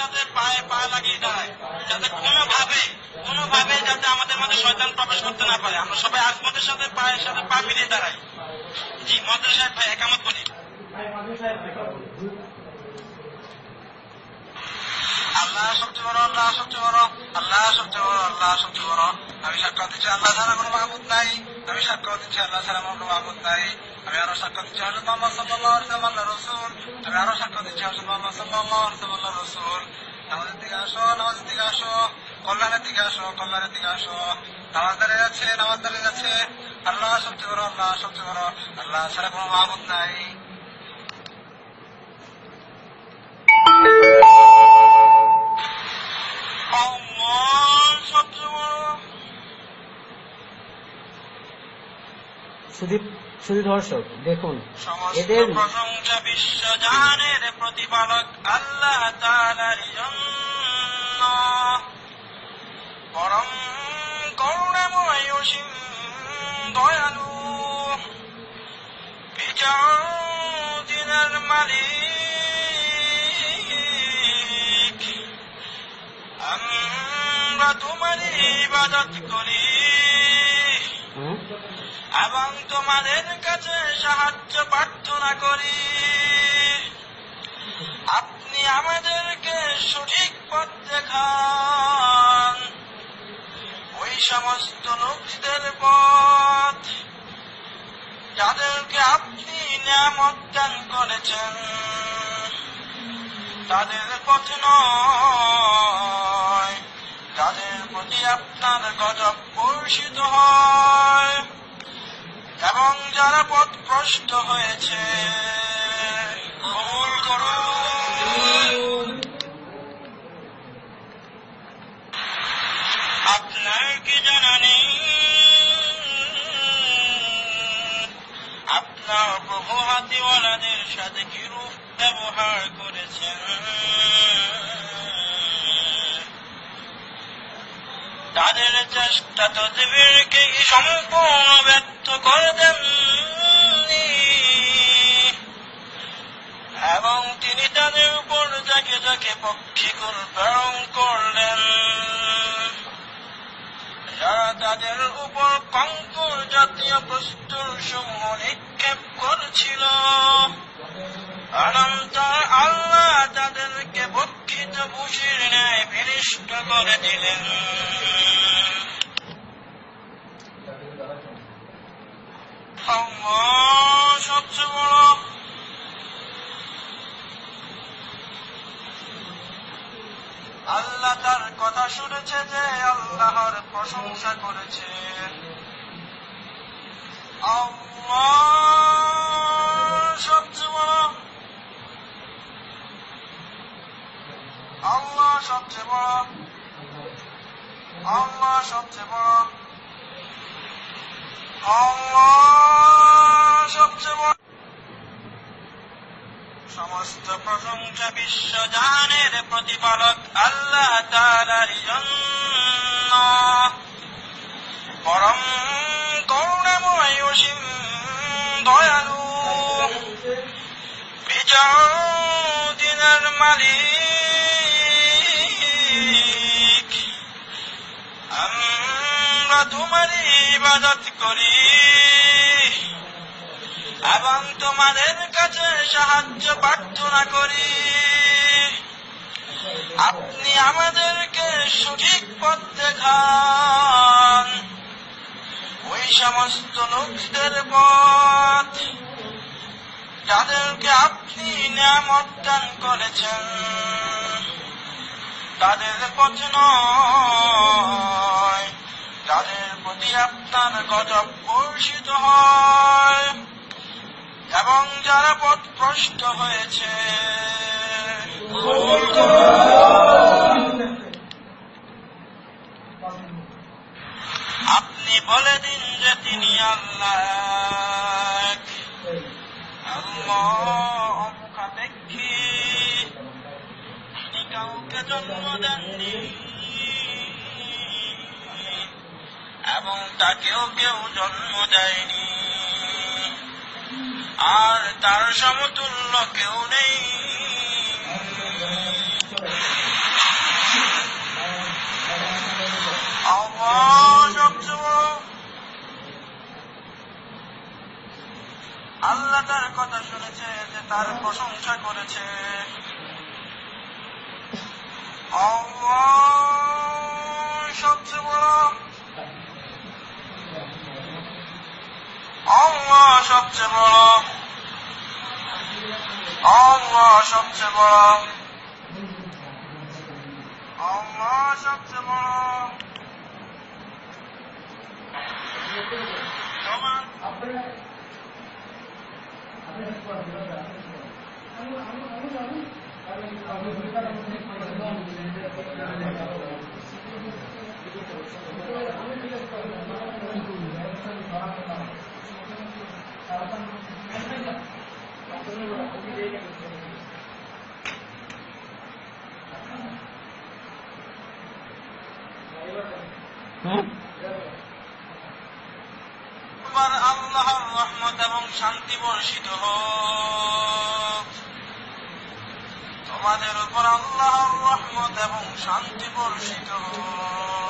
সাথে পায়ে পায়ে লাগিয়ে দাঁড়ায়, যাতে কোনোভাবে যাতে আমাদের মধ্যে শয়তান প্রবেশ করতে না পারে। আমরা সবাই আজমতের সাথে পায়ের সাথে পা মিলিয়ে দাঁড়াই। জি মন্ত্রী সাহেব ভাই একামত বলি। আল্লাহ সবচেয়ে বড়, আল্লাহ সবচেয়ে বড়, আল্লাহ সবচেয়ে বড়, আল্লাহ সবচেয়ে বড়। আমি সাক্ষ্য দিচ্ছি আল্লাহ ছাড়া কোনো মাহবুদ নাই। আমি সাক্ষ্য দিচ্ছি আল্লাহ ছাড়া কোনো মাহবুদ নাই। আমি আরো সাক্ষ্য দিচ্ছি হযরত মুহাম্মদ সাল্লাল্লাহু আলাইহি ওয়াসাল্লাম আল্লাহর রাসূল। আমি আরো সাক্ষ্য দিচ্ছি হযরত মুহাম্মদ সাল্লাল্লাহু আলাইহি ওয়াসাল্লাম আল্লাহর রাসূল। নামাজের দিকে আসো, নামাজের দিকে আসো, কল্যাণের দিকে আসো, কল্যাণের দিকে আসো। নামাজ দাঁড়িয়ে যাচ্ছে, নামাজ দাঁড়িয়ে যাচ্ছে। আল্লাহ সবচেয়ে বড়, আল্লাহ সবচেয়ে বড়, আল্লাহ ছাড়া কোনো মাহবুদ নাই। শুধু দর্শক দেখুন, এদের প্রশংসা বিশ্বজাহানের প্রতিপালক আল্লাহ তাআলার জন্য, পরম করুণাময় অসীম দয়ালু, বিজয় দিনের মালিক। আমরা তোমারই ইবাদত করি এবং তোমাদের কাছে সাহায্য প্রার্থনা করি। আপনি আমাদেরকে সঠিক পথ দেখান, ওই সমস্ত লোকদের পথ যাদেরকে আপনি নিয়ামত দান করেছেন, তাদের পথ নয় যাদের প্রতি আপনার গজব বর্ষিত হয় এবং যারা পথভ্রষ্ট হয়েছে। কবুল করুন। আপনার কি জানা নেই আপনার প্রভু হাতিওয়ালাদের সাথে কিরূপ ব্যবহার করেছেন? তাদের চেষ্টা তদবিরকে সম্পূর্ণ ব্যর্থ করে দেননি এবং তিনি তাদের উপর যাকে যাকে পক্ষীকুল প্রেরণ করলেন, যারা তাদের উপর কঙ্কর জাতীয় প্রস্তুর সমূহ নিক্ষেপ করছিল। অনন্তর আল্লাহ তাদেরকে বক্ষিত ভূষির ন্যায় বিনষ্ট করে দিলেন। আল্লাহ সবচেয়ে বড়। আল্লাহ তার কথা শুনেছে যে আল্লাহর প্রশংসা করেছে। আল্লাহ সবচেয়ে বড়, আল্লাহ সবচেয়ে বড়, আল্লাহ সবচেয়ে বড়, আল্লাহ সবচেয়ে বড়। সমস্ত প্রশংসা বিশ্বজাহানের প্রতিপালক আল্লাহ তাআলার জন্য, পরম করুণাময় অসীম দয়ালু, বিজয় দিনের মালিক। আমরা তোমারই ইবাদত করি এবং তোমাদের কাছে সাহায্য প্রার্থনা করি। আপনি আমাদেরকে সঠিক পথ দেখান, ওই সমস্ত লোকদের পথ যাদেরকে আপনি নিয়ামত দান করেছেন, তাদের পথ নয় যাদের প্রতি আপনার গজব বর্ষিত হয় এবং যারা পথভ্রষ্ট হয়েছে। আপনি বলে দিন যে তিনি আল্লাহ, আল্লাহ অমুখাপেক্ষী, তিনি কাউকে জন্ম দেননি এবং তাকেও কেউ জন্ম দেয়নি, আর তার সমতুল্য কেউ নেই। বলেছে আল্লাহ সবচেয়ে বড়, আল্লাহ সবচেয়ে বড়, আল্লাহ সবচেয়ে বড়, আল্লাহ সবচেয়ে বড়। আল্লাহর রহমত এবং শান্তি বর্ষিত হোক তোমাদের উপর, আল্লাহর রহমত এবং শান্তি বর্ষিত হোক।